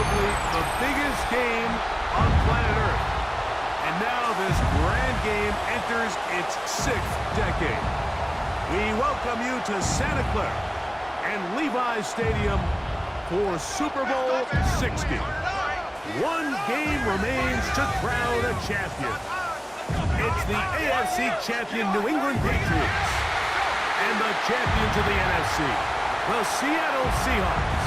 arguably the biggest game on planet Earth. And now this grand game enters its 6th decade. We welcome you to Santa Clara and Levi's Stadium for Super Bowl 60. One game remains to crown a champion. It's the AFC champion New England Patriots and the champions of the NFC, the Seattle Seahawks.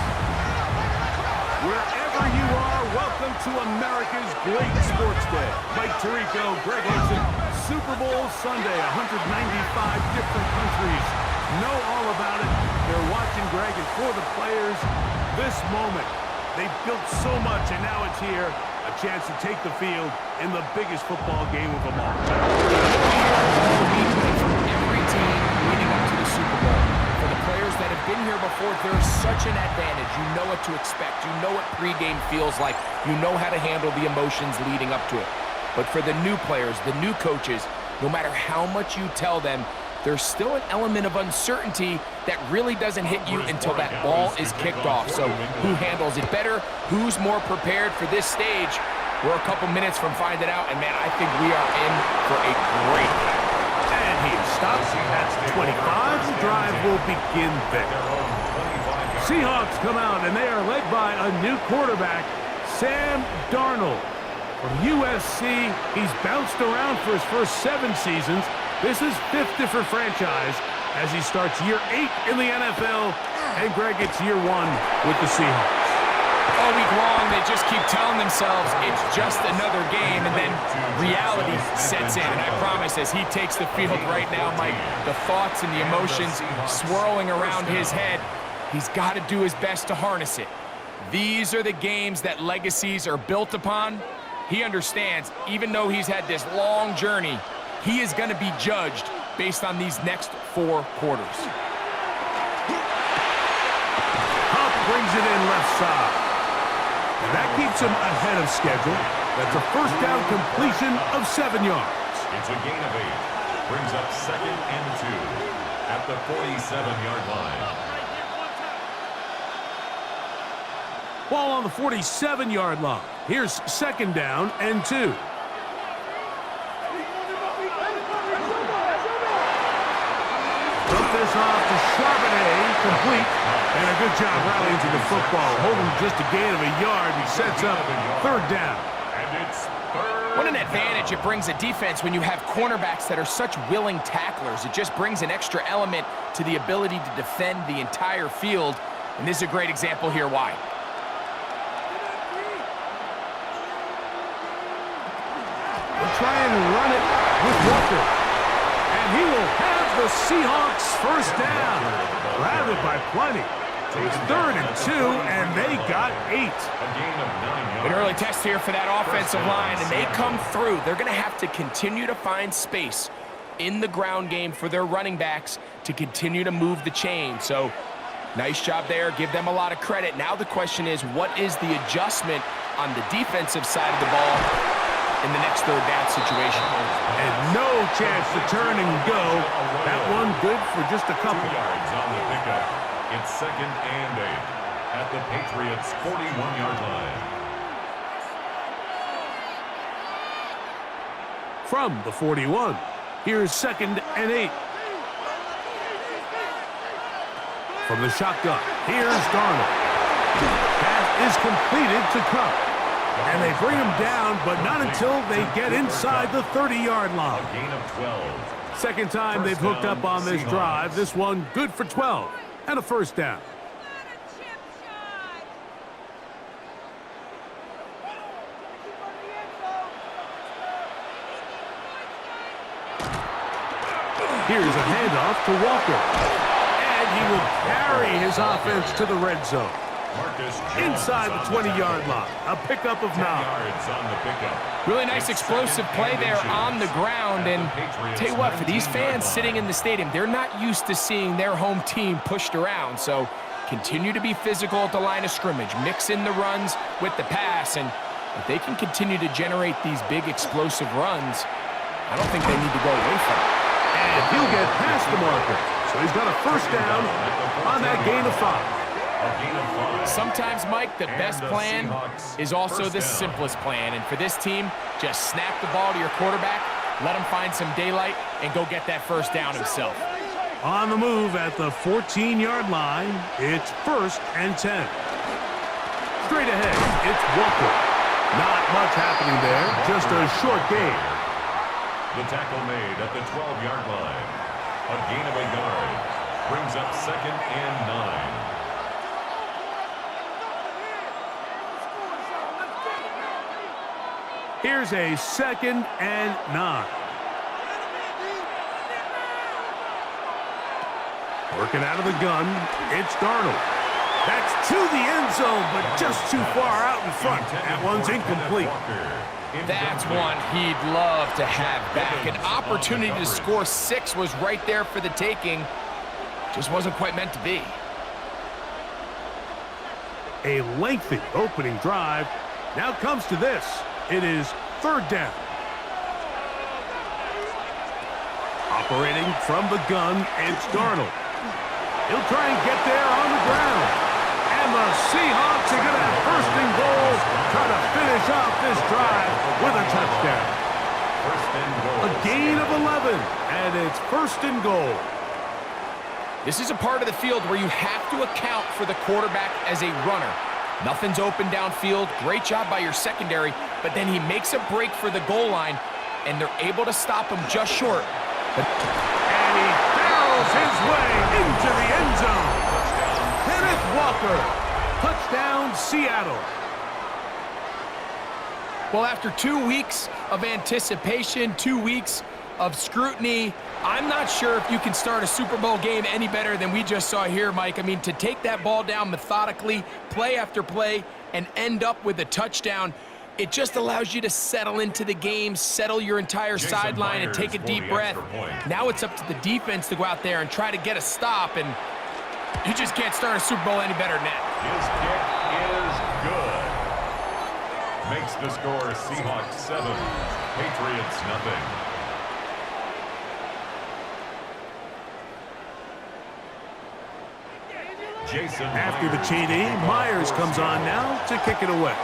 Wherever you are, welcome to America's great sports day. Mike Tirico, Greg Olsen, Super Bowl Sunday, 195 different countries know all about it. They're watching Greg, and for the players, this moment. They've built so much, and now it's here. A chance to take the field in the biggest football game of them all. Every team leading up to the Super Bowl. For the players that have been here before, there's such an advantage. You know what to expect. You know what pregame feels like. You know how to handle the emotions leading up to it. But for the new players, the new coaches, no matter how much you tell them, there's still an element of uncertainty that really doesn't hit you until that ball is kicked off. So who handles it better? Who's more prepared for this stage? We're a couple minutes from finding out, and man, I think we are in for a great game. And he stops. That's 25. The drive will begin there. Seahawks come out, and they are led by a new quarterback, Sam Darnold. From USC, he's bounced around for his first 7 seasons. This is 5th different franchise as he starts year 8 in the NFL. And Greg, it's year 1 with the Seahawks. All week long, they just keep telling themselves it's just another game, and then reality sets in. And I promise, as he takes the field right now, Mike, the thoughts and the emotions swirling around his head, he's got to do his best to harness it. These are the games that legacies are built upon. He understands, even though he's had this long journey, he is going to be judged based on these next 4 quarters. Huff brings it in left side. And that keeps him ahead of schedule. That's a first down completion of 7 yards. It's a gain of 8. Brings up 2nd and 2 at the 47-yard line. Ball on the 47-yard line. Here's 2nd down and 2. This off to Charbonnet, complete, and a good job rallying to the football, holding just a gain of a yard. He sets up 3rd down. And it's 3rd. What an advantage it brings a defense when you have cornerbacks that are such willing tacklers. It just brings an extra element to the ability to defend the entire field, and this is a great example here why. We'll try and run it with Walker, and he will have the Seahawks first down. Routed by plenty. It's 3rd and 2, and they got 8. An early test here for that offensive line, and they come through. They're going to have to continue to find space in the ground game for their running backs to continue to move the chain. So, nice job there. Give them a lot of credit. Now the question is, what is the adjustment on the defensive side of the ball in the next 3rd down situation? And no chance to turn and go. That one good for just a couple. 2 yards on the pickup. It's 2nd and 8 at the Patriots' 41-yard line. From the 41, here's 2nd and 8. From the shotgun, here's Darnold. Pass is completed to Cup. And they bring him down, but not until they get inside the 30-yard line. A gain of 12. Second time they've hooked up on this drive. This one good for 12 and a first down. Here's a handoff to Walker. And he will carry his offense to the red zone. Inside the 20-yard line. A pickup of 9. Yards on the pickup. Really nice explosive play there on the ground. And tell you what, for these fans sitting in the stadium, they're not used to seeing their home team pushed around. So continue to be physical at the line of scrimmage. Mix in the runs with the pass. And if they can continue to generate these big explosive runs, I don't think they need to go away from it. And he'll get past the marker. So he's got a first down on that gain of 5. Sometimes, Mike, the best plan is also the simplest plan. And for this team, just snap the ball to your quarterback, let him find some daylight, and go get that first down himself. On the move at the 14-yard line, it's 1st and 10. Straight ahead, it's Walker. Not much happening there, just a short gain. The tackle made at the 12-yard line. A gain of a yard. Brings up 2nd and 9. Here's a 2nd and 9. Working out of the gun, it's Darnold. That's to the end zone, but just too far out in front. That one's incomplete. That's one he'd love to have back. An opportunity to score 6 was right there for the taking. Just wasn't quite meant to be. A lengthy opening drive. Now comes to this. It is 3rd down. Operating from the gun, it's Darnold. He'll try and get there on the ground. And the Seahawks are going to have 1st and goal, trying to finish off this drive with a touchdown. A gain of 11, and it's 1st and goal. This is a part of the field where you have to account for the quarterback as a runner. Nothing's open downfield. Great job by your secondary, but then he makes a break for the goal line, and they're able to stop him just short. And he barrels his way into the end zone. Kenneth Walker. Touchdown, Seattle. Well, after 2 weeks of anticipation, 2 weeks of scrutiny, I'm not sure if you can start a Super Bowl game any better than we just saw here, Mike. I mean, to take that ball down methodically, play after play, and end up with a touchdown, it just allows you to settle into the game, settle your entire sideline, and take a deep breath. Now it's up to the defense to go out there and try to get a stop, and you just can't start a Super Bowl any better than that. His kick is good. Makes the score Seahawks 7, Patriots nothing. After the TD, Myers comes on now to kick it away.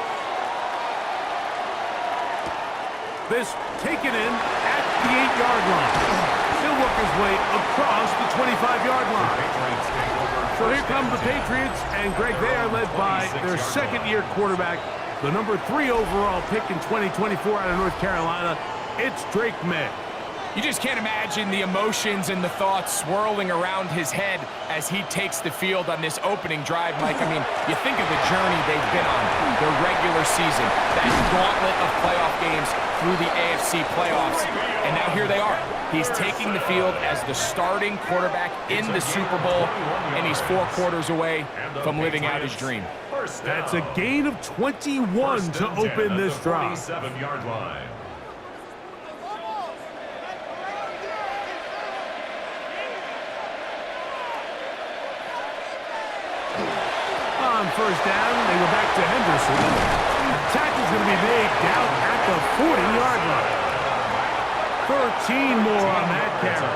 This taken in at the 8-yard line. He'll work his way across the 25-yard line. So here come the Patriots, and Greg, they are led by their 2nd-year quarterback, the number 3 overall pick in 2024 out of North Carolina. It's Drake May. You just can't imagine the emotions and the thoughts swirling around his head as he takes the field on this opening drive, Mike. I mean, you think of the journey they've been on, their regular season, that gauntlet of playoff games through the AFC playoffs, and now here they are. He's taking the field as the starting quarterback in the Super Bowl, and he's 4 quarters away from living out his dream. That's a gain of 21 to open this drive. 47-yard line. On 1st down, they go back to Henderson. The tackle's going to be made down at the 40-yard line. 13 more on that carry.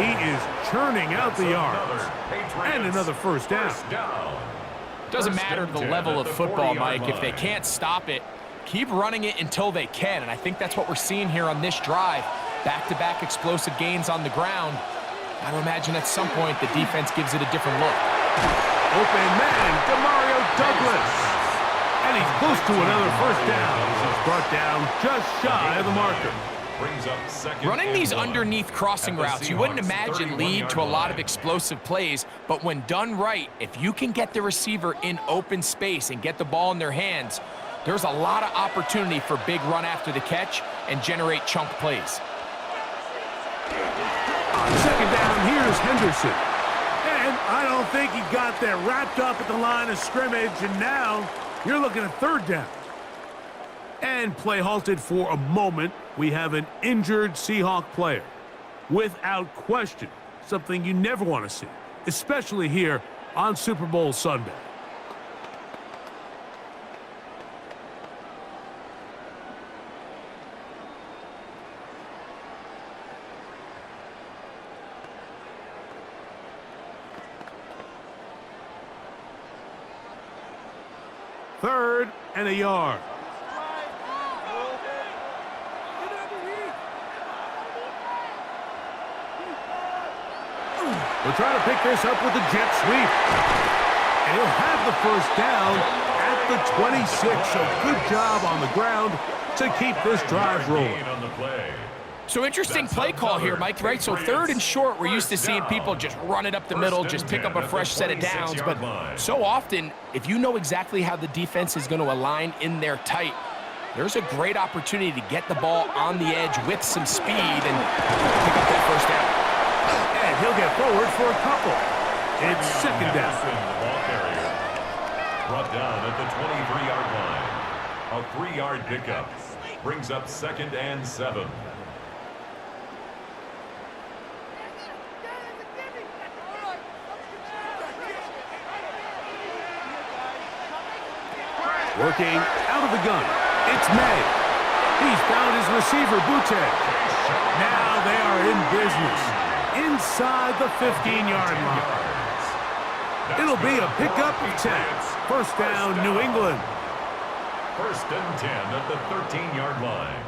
He is churning out the yards. And another 1st down. Doesn't matter the level of football, Mike. If they can't stop it, keep running it until they can. And I think that's what we're seeing here on this drive. Back-to-back explosive gains on the ground. I would imagine at some point the defense gives it a different look. Open man, Demario Douglas. And he's close to another 1st down. He's brought down just shy of the marker. Running these underneath crossing routes, you wouldn't imagine lead to a lot of explosive plays, but when done right, if you can get the receiver in open space and get the ball in their hands, there's a lot of opportunity for big run after the catch and generate chunk plays. On 2nd down, here's Henderson. And I don't think he got that wrapped up at the line of scrimmage, and now you're looking at 3rd down. And play halted for a moment. We have an injured Seahawk player. Without question, something you never want to see, especially here on Super Bowl Sunday. 3rd and a yard. We're trying to pick this up with the jet sweep. And he'll have the first down at the 26. So good job on the ground to keep this drive rolling. So interesting play call here, Mike, right? So 3rd and short, we're used to seeing people just run it up the middle, just pick up a fresh set of downs. But so often, if you know exactly how the defense is going to align in there tight, there's a great opportunity to get the ball on the edge with some speed and pick up that first down. And he'll get forward for a couple. It's 2nd down. Brought down at the 23-yard line. A 3-yard pickup brings up 2nd and 7. Working out of the gun. It's May. He's found his receiver, Butte. Now they are in business. Inside the 15-yard line. It'll be a pickup of 10. First down, New England. 1st and 10 at the 13-yard line.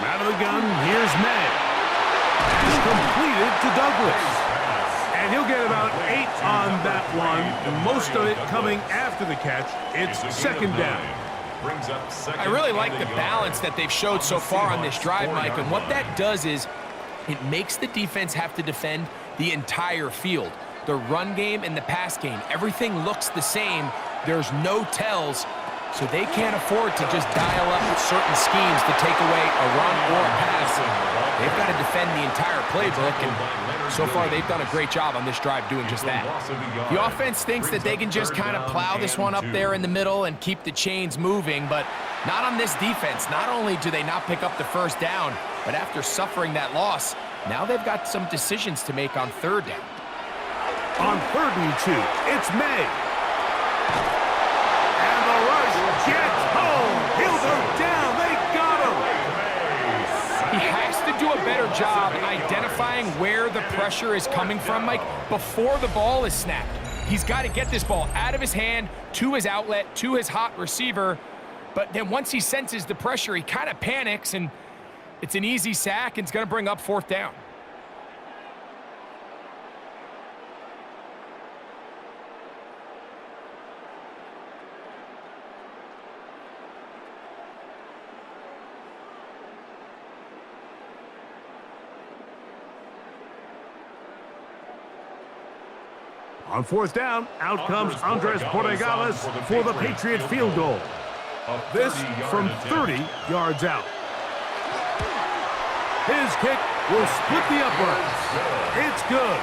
Out of the gun, here's May. He's completed to Douglas. And he'll get about 8 on that one. Most of it coming after the catch. It's 2nd down. I really like the balance that they've showed so far on this drive, Mike, and what that does is it makes the defense have to defend the entire field. The run game and the pass game, everything looks the same. There's no tells, so they can't afford to just dial up certain schemes to take away a run or a pass. They've got to defend the entire playbook, and so far they've done a great job on this drive doing just that. The offense thinks that they can just kind of plow this one up there in the middle and keep the chains moving, but not on this defense. Not only do they not pick up the first down, but after suffering that loss, now they've got some decisions to make on 3rd down. On 3rd and 2, it's May. And the rush gets home. He'll go down. They got him. He has to do a better job identifying where the pressure is coming from, Mike, before the ball is snapped. He's got to get this ball out of his hand to his outlet, to his hot receiver. But then once he senses the pressure, he kind of panics, and it's an easy sack, and it's going to bring up 4th down. On 4th down, out comes Andres Porregales for the Patriot field goal. This from 30 yards out. His kick will split the uprights. It's good.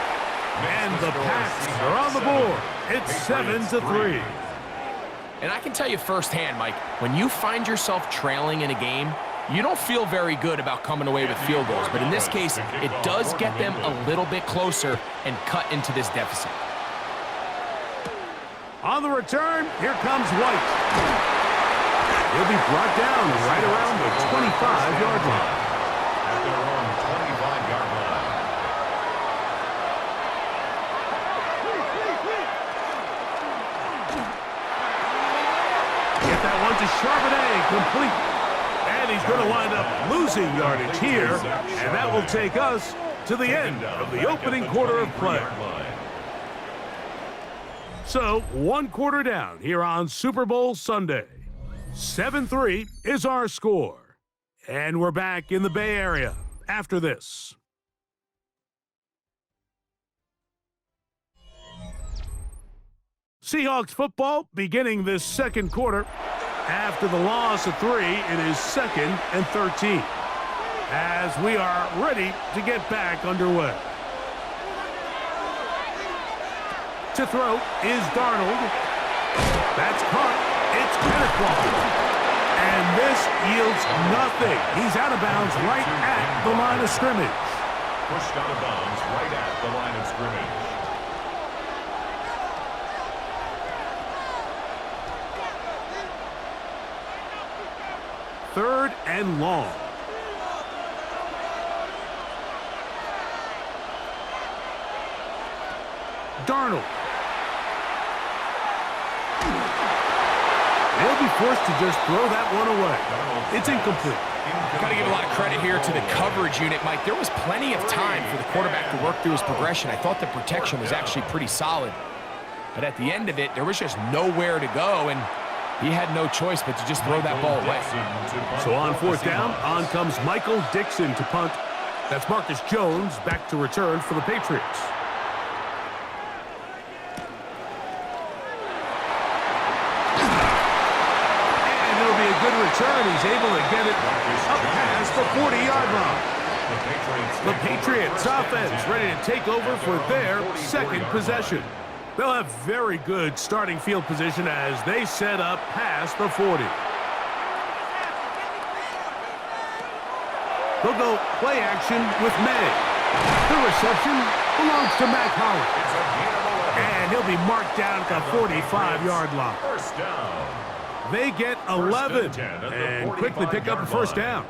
And the Pats are on the board. It's 7-3. And I can tell you firsthand, Mike, when you find yourself trailing in a game, you don't feel very good about coming away with field goals. But in this case, it does get them a little bit closer and cut into this deficit. On the return, here comes White. He'll be brought down right around the 25-yard line. At their own 25-yard line. Get that one to Charbonnet, complete. And he's going to wind up losing yardage here, and that will take us to the end of the opening quarter of play. So, 1 quarter down here on Super Bowl Sunday. 7-3 is our score. And we're back in the Bay Area after this. Seahawks football beginning this 2nd quarter. After the loss of 3, it is 2nd and 13. As we are ready to get back underway. To throw is Darnold. That's caught. It's Kenneth Walker. And this yields nothing. He's out of bounds right at the line of scrimmage. Pushed out of bounds right at the line of scrimmage. Third and long. Darnold. They'll be forced to just throw that one away. It's incomplete. Got to give a lot of credit here to the coverage unit, Mike. There was plenty of time for the quarterback to work through his progression. I thought the protection was actually pretty solid. But at the end of it, there was just nowhere to go, and he had no choice but to just throw that ball away. So on fourth down, on comes Michael Dixon to punt. That's Marcus Jones back to return for the Patriots. And it'll be a good return. He's able to get it up past the 40-yard line. The Patriots offense ready to take over for their second possession. They'll have very good starting field position as they set up past the 40. They'll go play action with May. The reception belongs to Matt Collins. And he'll be marked down at the 45-yard line. First down. They get 11 and quickly pick up a first down.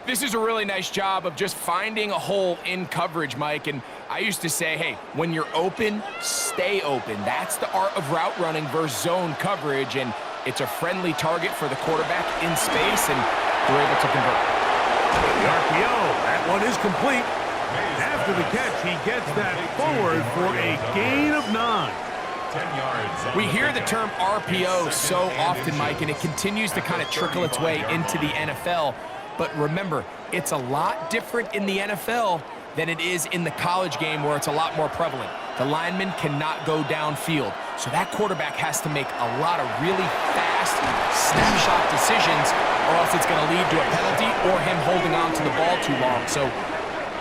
This is a really nice job of just finding a hole in coverage, Mike. And I used to say, hey, when you're open, stay open. That's the art of route running versus zone coverage. And it's a friendly target for the quarterback in space, and they're able to convert. The RPO, that one is complete. After the catch, he gets that forward for a gain of 9. 10 yards. We hear the term RPO so often, Mike, and it continues to kind of trickle its way into the NFL. But remember, it's a lot different in the NFL than it is in the college game where it's a lot more prevalent. The lineman cannot go downfield, so that quarterback has to make a lot of really fast snapshot decisions, or else it's going to lead to a penalty or him holding on to the ball too long. So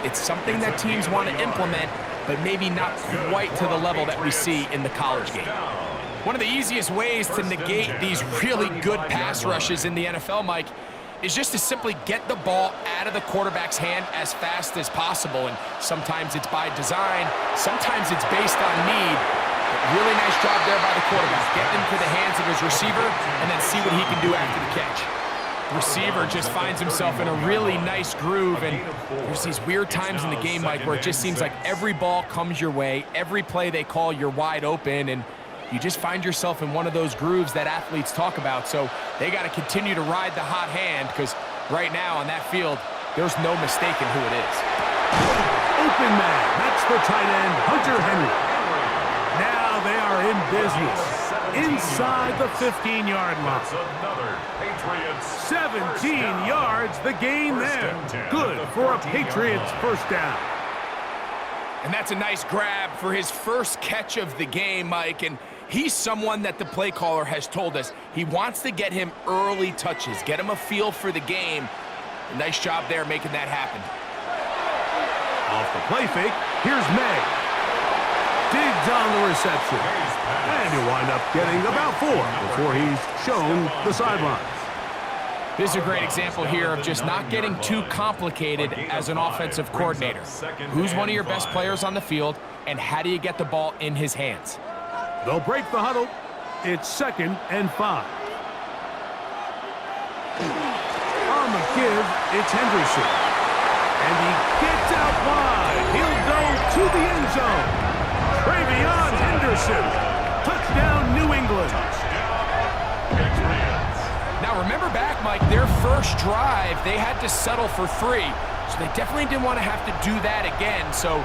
it's something that teams want to implement, but maybe not quite to the level that we see in the college game. One of the easiest ways to negate these really good pass rushes in the NFL, Mike, is just to simply get the ball out of the quarterback's hand as fast as possible. And sometimes it's by design, sometimes it's based on need. But really nice job there by the quarterback. Get into the hands of his receiver and then see what he can do after the catch. Receiver just finds himself in a really nice groove, and there's these weird times in the game, Mike, where it just seems like every ball comes your way, every play they call, you're wide open, and you just find yourself in one of those grooves that athletes talk about. So they got to continue to ride the hot hand, because right now on that field, there's no mistaking who it is. Open man, that's the tight end, Hunter Henry. Now they are in business inside the 15-yard line. 17 yards, the gain there. Good for a Patriots first down. And that's a nice grab for his first catch of the game, Mike. And he's someone that the play caller has told us he wants to get him early touches, get him a feel for the game. A nice job there making that happen. Off the play fake, here's May. Digs on the reception. And he'll wind up getting about 4 before he's shown the sideline. This is a great example here of just not getting too complicated as an offensive coordinator. Who's one of your best players on the field, and how do you get the ball in his hands? They'll break the huddle. It's 2nd and 5. On the give, it's Henderson. And he gets out wide. He'll go to the end zone. Travion Henderson. Touchdown, New England. Now remember back, Mike, their first drive, they had to settle for 3. So they definitely didn't want to have to do that again. So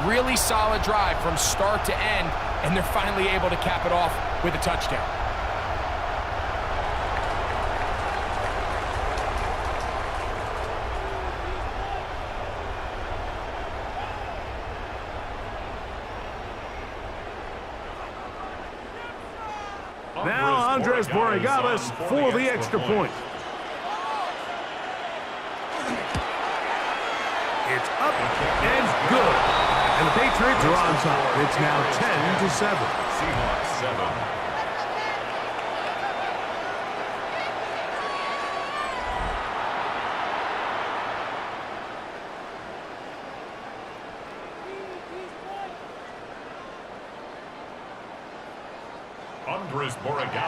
really solid drive from start to end, and they're finally able to cap it off with a touchdown. Now Andres Borregales for the extra point. It's up and good. And the Patriots are on top. It's now 10-7. Seahawks 7.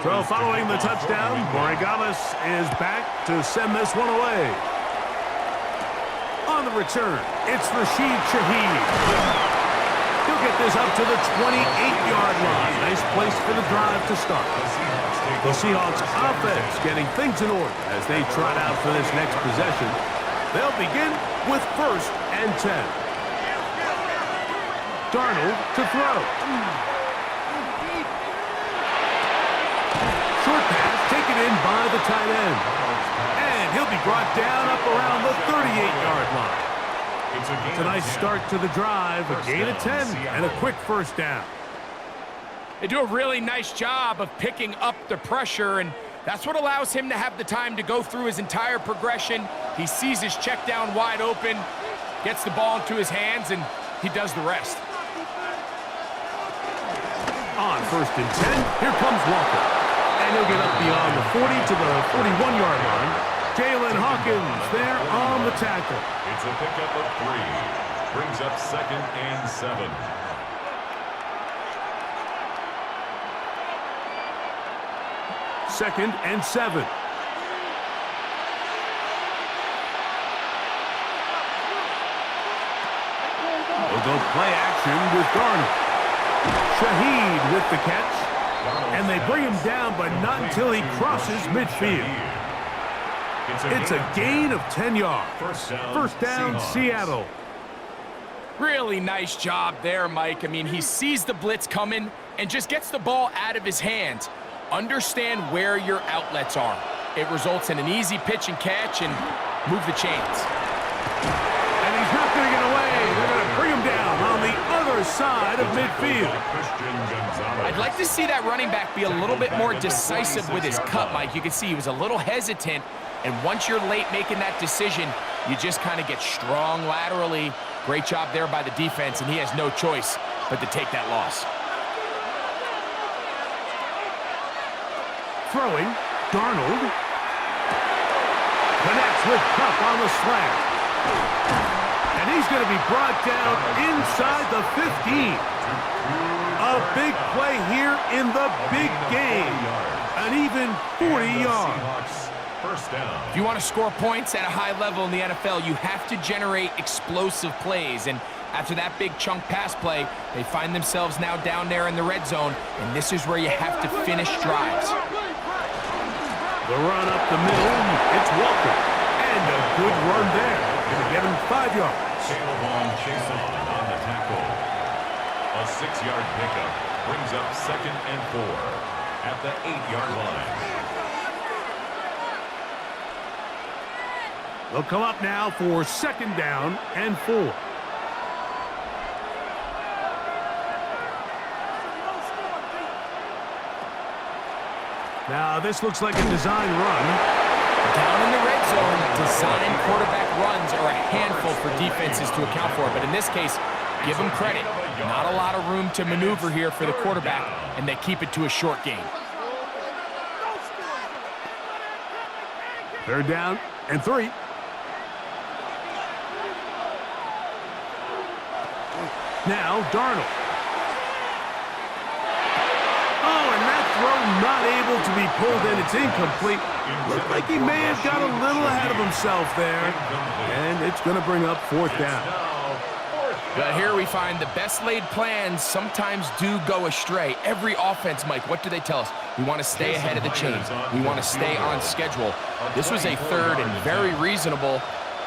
So following the touchdown, Borregales is back to send this one away. On the return, it's Rashid Shaheed. He'll He'll get this up to the 28-yard line. Nice place for the drive to start. The Seahawks offense getting things in order as they trot out for this next possession. They'll begin with 1st and 10. Darnold to throw. Short pass taken in by the tight end. And he'll be brought down up around the 38-yard line. It's a nice start to the drive, a gain of 10, and a quick 1st down. They do a really nice job of picking up the pressure, and that's what allows him to have the time to go through his entire progression. He sees his check down wide open, gets the ball into his hands, and he does the rest. On 1st and 10, here comes Walker. And he'll get up beyond the 40 to the 41-yard line. Jalen Hawkins there on the tackle. It's a pickup of 3. Brings up 2nd and 7. Second and 7. We'll go play action with Darnold. Shaheed with the catch. And they bring him down, but not until he crosses midfield. It's a gain of 10 yards. First down, Seattle. Really nice job there, Mike. I mean, he sees the blitz coming and just gets the ball out of his hands. Understand where your outlets are. It results in an easy pitch and catch and move the chains. And he's not going to get away. They're going to bring him down on the other side of midfield. I'd like to see that running back be a little bit more decisive with his cut, Mike. You can see he was a little hesitant, and once you're late making that decision, you just kind of get strong laterally. Great job there by the defense, and he has no choice but to take that loss. Throwing, Darnold. Connects with Cup on the slant. And he's going to be brought down inside the 15. A big play here in the big game. An even 40 yards. First down. If you want to score points at a high level in the NFL, you have to generate explosive plays. And after that big chunk pass play, they find themselves now down there in the red zone. And this is where you have to finish drives. The run up the middle, it's Walker. And a good run there. Going to get him 5 yards. Caleb Chase on the tackle. A 6-yard pickup brings up 2nd and 4 at the 8-yard line. They'll come up now for 2nd down and 4. Now, this looks like a design run. Down in the red zone, design quarterback runs are a handful for defenses to account for. But in this case, give them credit. Not a lot of room to maneuver here for the quarterback, and they keep it to a short game. 3rd down and 3. Now, Darnold. Oh, and that throw not able to be pulled in. It's incomplete. Looked like he may have got a little ahead of himself there. And it's going to bring up 4th down. But here we find the best laid plans sometimes do go astray. Every offense, Mike, what do they tell us? We want to stay ahead of the chains. We want to stay on schedule. This was a 3rd and very reasonable.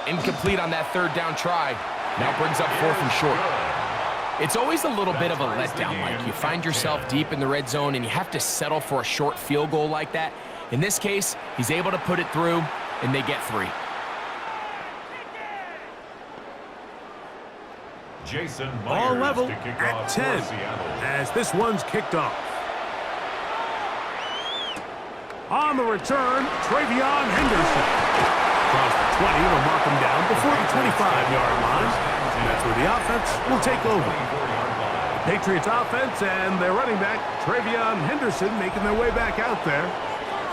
Incomplete on that 3rd down try. Now brings up 4th and short. It's always a little bit of a letdown, Mike. You find yourself deep in the red zone and you have to settle for a short field goal like that. In this case, he's able to put it through, and they get 3. Jason Ball Myers level to kick at off 10 for Seattle. as this one's kicked off. On the return, Travion Henderson. Across the 20 will mark him down before the 25-yard line. And that's where the offense will take over. The Patriots offense and their running back, Travion Henderson, making their way back out there.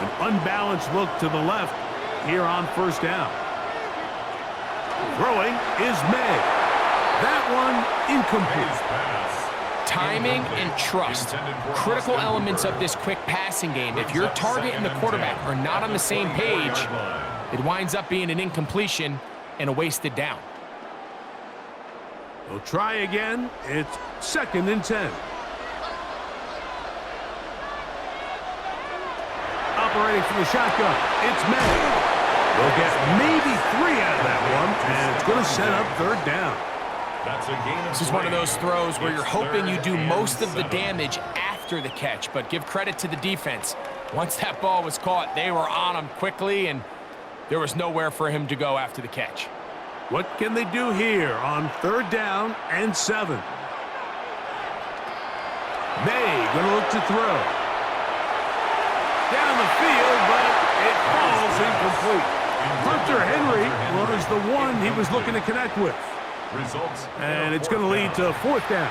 An unbalanced look to the left here on 1st down. Throwing is May. That one incomplete. Timing and trust, critical elements of this quick passing game. If your target and the quarterback are not on the same page, it winds up being an incompletion and a wasted down. We'll try again. It's 2nd and 10. Operating from the shotgun, it's May. They'll get maybe 3 out of that one, and it's going to set up 3rd down. That's a gain of This is one of those throws where you're hoping you do most of the 7. damage after the catch, but give credit to the defense. Once that ball was caught, they were on him quickly, and there was nowhere for him to go after the catch. What can they do here on 3rd down and 7? May going to look to throw. Down the field, but it falls incomplete. Hunter Henry was the one he was looking to connect with. Results. And it's going to lead to 4th down.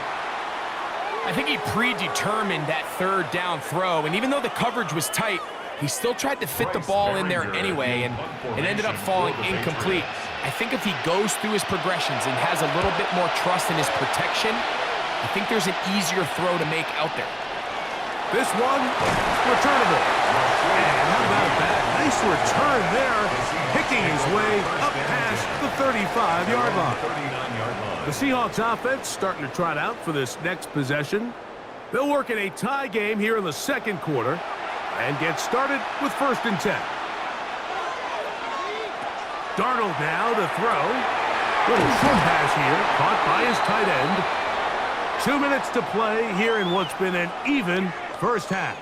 I think he predetermined that 3rd down throw, and even though the coverage was tight, he still tried to fit the ball in there anyway, and it ended up falling incomplete. I think if he goes through his progressions and has a little bit more trust in his protection, I think there's an easier throw to make out there. This one, returnable. And how about that? Nice return there, picking his way up past the 35-yard line. The Seahawks offense starting to trot out for this next possession. They'll work in a tie game here in the 2nd quarter and get started with 1st and 10. Darnold now to throw. Little short pass here, caught by his tight end. 2 minutes to play here in what's been an even first half.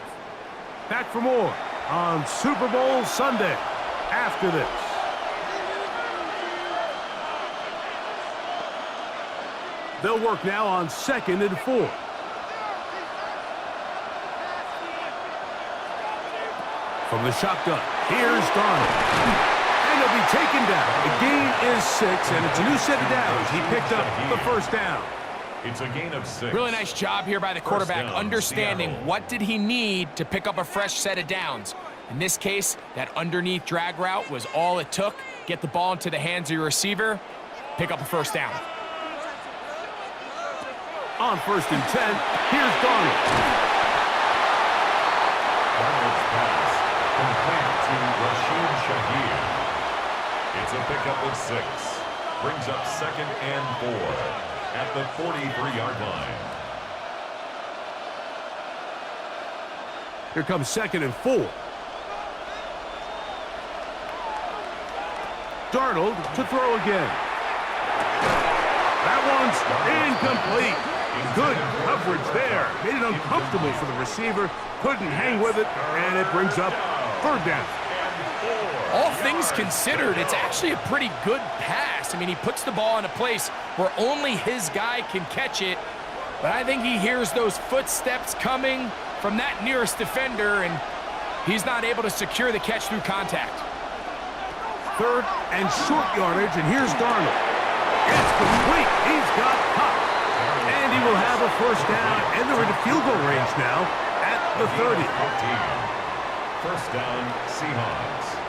Back for more on Super Bowl Sunday after this. They'll work now on 2nd and 4. From the shotgun, here's Darnold. And he'll be taken down. The gain is 6, and it's a new set of downs. He picked up the 1st down. It's a gain of 6. Really nice job here by the quarterback, Down, understanding Seattle. what did he need to pick up a fresh set of downs. In this case, that underneath drag route was all it took. Get the ball into the hands of your receiver, pick up a 1st down. On 1st and 10, here's Darnold. Darnold's pass complete to Rashid Shaheed. It's a pickup of 6. Brings up 2nd and 4 at the 43-yard line. Here comes 2nd and 4. Darnold to throw again. That one's incomplete. Good coverage there. Made it uncomfortable for the receiver. Couldn't hang with it, and it brings up 3rd down. All things considered, it's actually a pretty good pass. I mean, he puts the ball in a place where only his guy can catch it, but I think he hears those footsteps coming from that nearest defender, and he's not able to secure the catch through contact. 3rd and short yardage, and here's Darnold. It's complete. He's got caught. And he will have a 1st down, and they're into field goal range now at the 30. 1st down, Seahawks.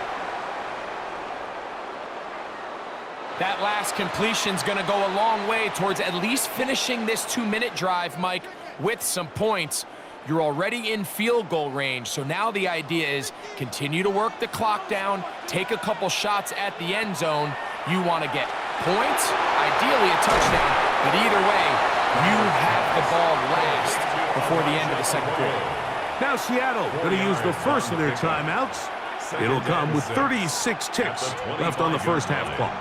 That last completion's going to go a long way towards at least finishing this 2-minute drive, Mike, with some points. You're already in field goal range, so now the idea is continue to work the clock down, take a couple shots at the end zone. You want to get points, ideally a touchdown, but either way, you have the ball last before the end of the 2nd quarter. Now Seattle going to use the first of their timeouts. It'll come with 36 ticks left on the 1st half clock.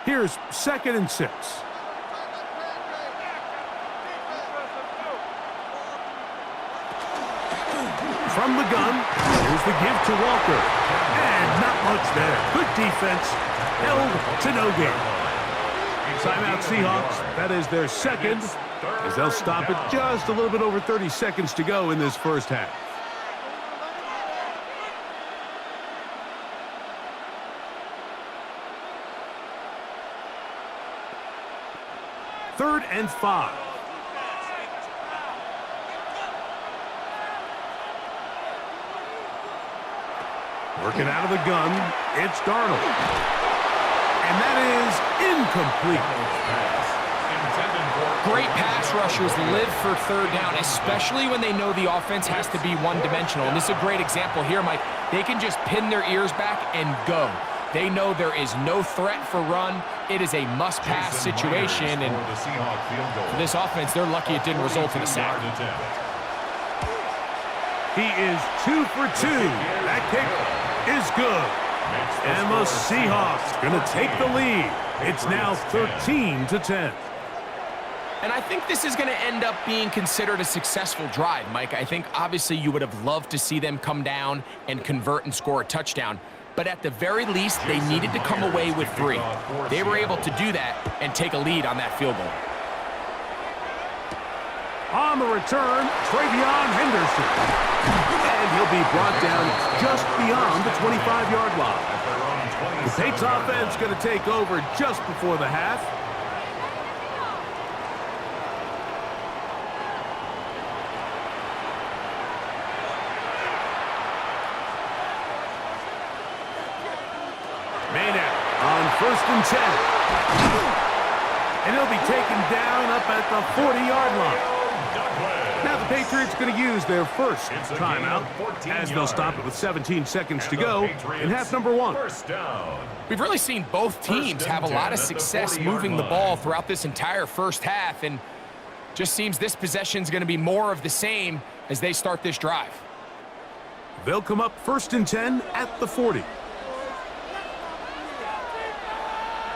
Here's 2nd and 6. From the gun, here's the give to Walker. And not much there. Good defense. Held to no gain. Timeout Seahawks. That is their 2nd, as they'll stop it just a little bit over 30 seconds to go in this 1st half. Third and 5. Working out of the gun, it's Darnold. And that is incomplete. Intended for Great pass rushers live for third down, especially when they know the offense has to be one-dimensional. And this is a great example here, Mike. They can just pin their ears back and go. They know there is no threat for run. It is a must-pass situation. And for this offense, they're lucky it didn't result in a sack. He is 2 for 2. That kick is good. And the Seahawks going to take the lead. It's now 13-10. And I think this is going to end up being considered a successful drive, Mike. I think obviously you would have loved to see them come down and convert and score a touchdown. But at the very least, they needed to come away with 3. They were able to do that and take a lead on that field goal. On the return, Travion Henderson. And he'll be brought down just beyond the 25-yard line. The Saints offense going to take over just before the half. On 1st and 10. And he'll be taken down up at the 40-yard line. Now the Patriots going to use their first timeout as they'll stop it with 17 seconds to go in half number 1. We've really seen both teams have a lot of success moving the ball throughout this entire first half, and just seems this possession is going to be more of the same as they start this drive. They'll come up 1st and 10 at the 40.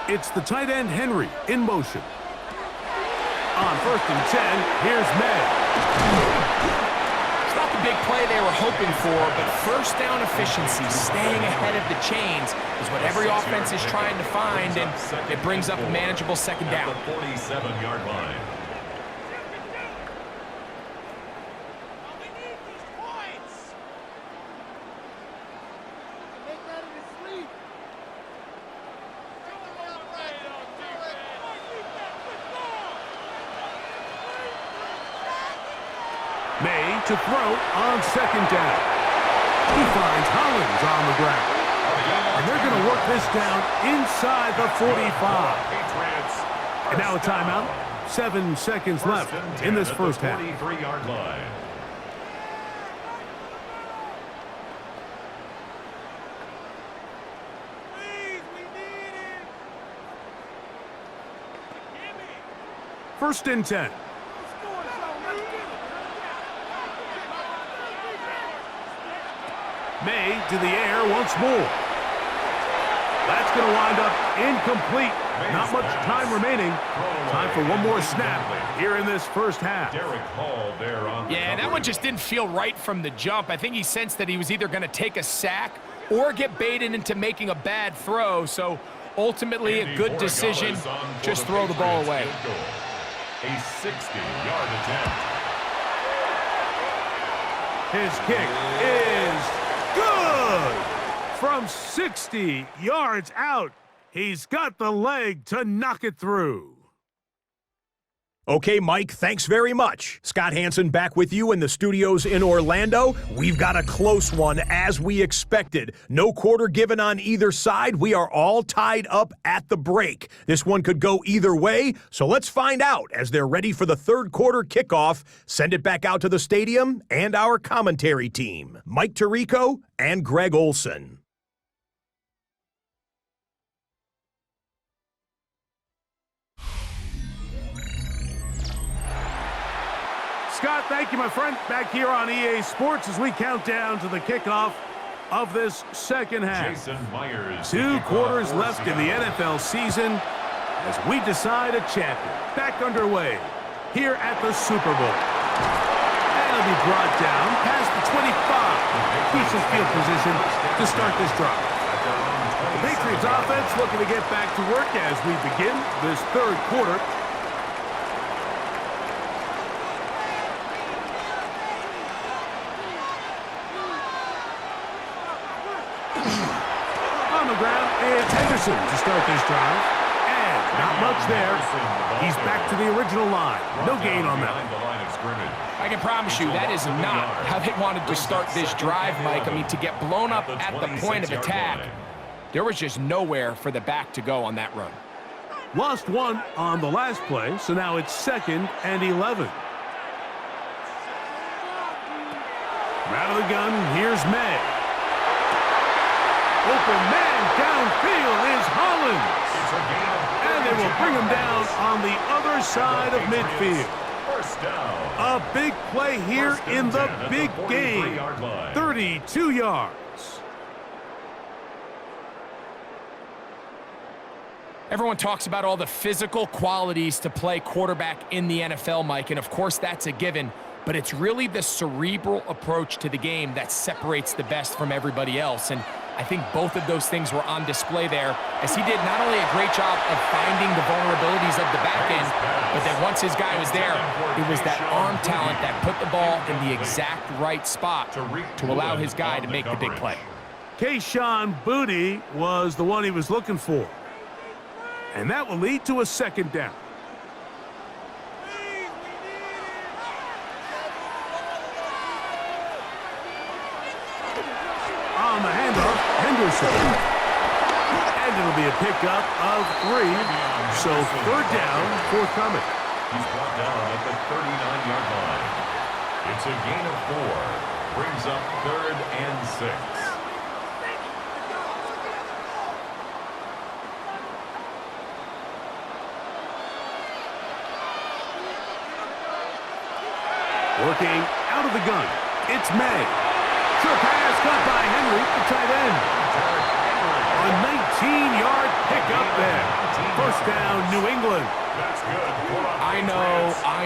It's the tight end Henry in motion. On 1st and 10, here's May. It's not the big play they were hoping for, but first down efficiency, staying ahead of the chains, is what every offense is trying to find, and it brings up a manageable second down. At the 47-yard line. May to throw on 2nd down. He finds Hollins on the ground. And they're going to work this down inside the 45. And now a timeout. 7 seconds left in this first half. 43-yard line. First and 10. May to the air once more. That's going to wind up incomplete. Not much time remaining. Time for one more snap here in this first half. Yeah, that one just didn't feel right from the jump. I think he sensed that he was either going to take a sack or get baited into making a bad throw. So ultimately a good decision. Just throw the ball away. A 60-yard attempt. His kick is good! From 60 yards out, he's got the leg to knock it through. Okay, Mike, thanks very much. Scott Hansen back with you in the studios in Orlando. We've got a close one, as we expected. No quarter given on either side. We are all tied up at the break. This one could go either way, so let's find out as they're ready for the third quarter kickoff. Send it back out to the stadium and our commentary team, Mike Tirico and Greg Olson. Scott, thank you, my friend. Back here on EA Sports as we count down to the kickoff of this second half. 2 quarters left in the NFL season as we decide a champion. Back underway here at the Super Bowl. And it'll be brought down past the 25. Decent field position to start this drive. The Patriots offense looking to get back to work as we begin this third quarter. It's Henderson to start this drive. And not much there. He's back to the original line. No gain on that. I can promise you that is not how they wanted to start this drive, Mike. I mean, to get blown up at the point of attack, there was just nowhere for the back to go on that run. Lost one on the last play, so now it's 2nd and 11. Out of the gun, here's May. Open man downfield is Hollins. And they will bring him down on the other side of midfield. First down. A big play here in the big game. 32 yards. Everyone talks about all the physical qualities to play quarterback in the NFL, Mike, and of course that's a given. But it's really the cerebral approach to the game that separates the best from everybody else. And I think both of those things were on display there, as he did not only a great job of finding the vulnerabilities of the back end, but then once his guy was there, it was that arm talent that put the ball in the exact right spot to allow his guy to make the big play. Kayshon Boutte was the one he was looking for. And that will lead to a 2nd down. On the handoff, Henderson. And it'll be a pickup of 3. So 3rd down forthcoming. He's brought down at the 39-yard line. It's a gain of 4. Brings up 3rd and 6. Working out of the gun, it's May. Short pass caught by Henry, the tight end. A 19-yard pickup there. First down, New England. That's good. I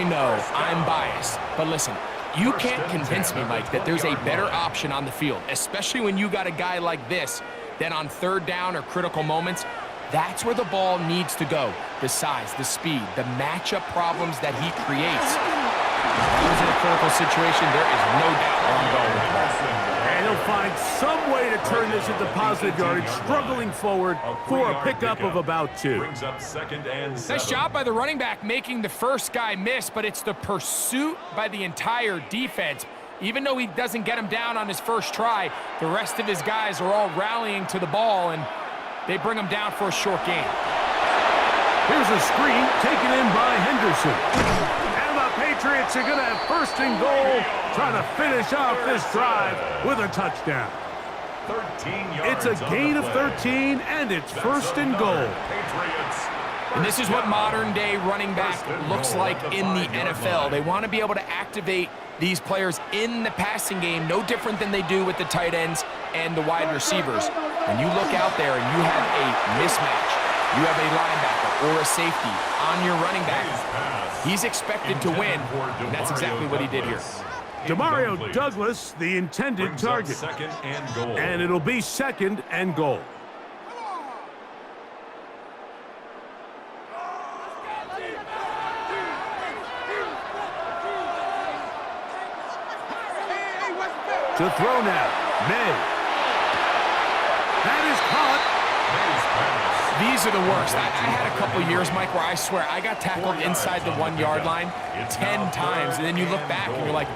know, I'm biased. But listen, you can't convince me, Mike, that there's a better option on the field, especially when you got a guy like this, than on 3rd down or critical moments. That's where the ball needs to go. The size, the speed, the matchup problems that he creates. If he was in a critical situation, there is no doubt where I'm going with the ball. And he'll find some way to turn this into positive yardage, struggling forward for a pickup of about 2. Brings up 2nd and 7. Nice job by the running back making the first guy miss, but it's the pursuit by the entire defense. Even though he doesn't get him down on his first try, the rest of his guys are all rallying to the ball, and they bring him down for a short gain. Here's a screen taken in by Henderson. Patriots are going to have 1st and goal, trying to finish off this drive with a touchdown. 13 yards. It's a gain of 13, and it's 1st and goal. And this is what modern-day running back looks like in the NFL. They want to be able to activate these players in the passing game, no different than they do with the tight ends and the wide receivers. When you look out there and you have a mismatch, you have a linebacker or a safety on your running back, he's expected to win, and that's exactly what he did here. Demario Douglas, the intended target. 2nd and goal. And it'll be 2nd and goal. To throw now, May. That is caught. These are the worst. I had a couple years, Mike, where I swear I got tackled inside the 1-yard line 10 times, and then you look back and you're like,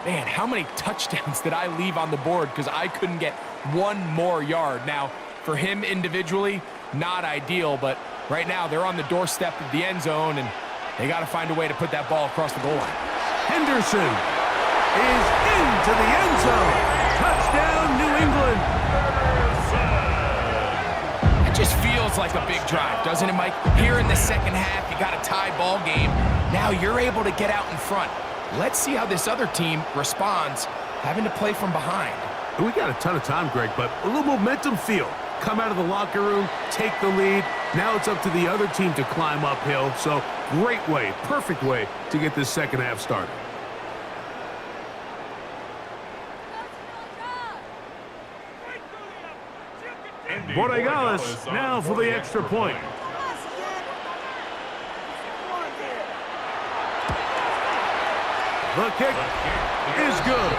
man, how many touchdowns did I leave on the board because I couldn't get 1 more yard? Now, for him individually, not ideal, but right now they're on the doorstep of the end zone, and they got to find a way to put that ball across the goal line. Henderson is into the end zone. Touchdown, New England. Just feels like a big drive, doesn't it, Mike? Here in the second half, you got a tie ball game. Now you're able to get out in front. Let's see how this other team responds, having to play from behind. We got a ton of time, Greg, but a little momentum feel. Come out of the locker room, take the lead. Now it's up to the other team to climb uphill. So great way, perfect way to get this second half started. Borregales now for the extra point. The kick is good.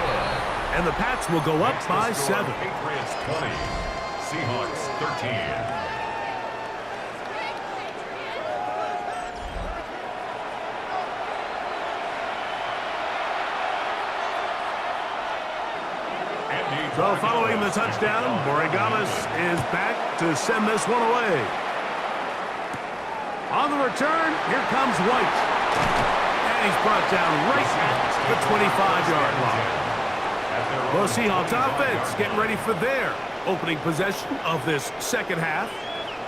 And the Pats will go up by 7. Patriots 20, Seahawks 13. So following the touchdown, Borregales is back to send this one away. On the return, here comes White. And he's brought down right at the 25-yard line. Well, Seahawks offense getting ready for their opening possession of this second half.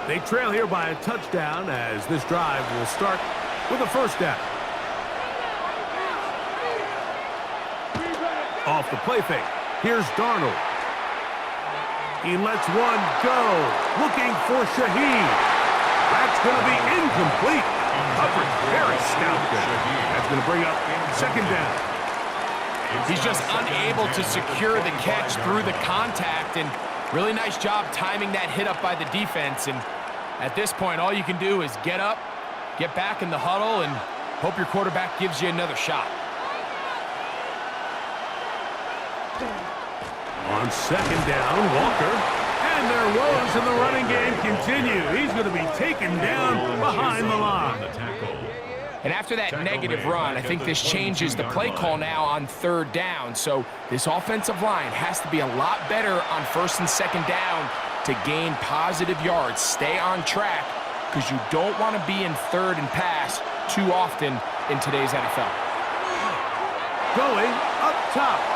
They trail here by a touchdown as this drive will start with a first down. Off the play fake. Here's Darnold. He lets one go. Looking for Shaheed. That's going to be incomplete. Coverage very stout there. That's going to bring up second down. He's just unable to secure the catch through the contact, and really nice job timing that hit up by the defense. And at this point, all you can do is get up, get back in the huddle, and hope your quarterback gives you another shot. On second down, Walker. And their woes in the running game continue. He's going to be taken down behind the line. And after that negative run, I think this changes the play call now on third down. So this offensive line has to be a lot better on first and second down to gain positive yards. Stay on track because you don't want to be in third and pass too often in today's NFL. Going up top.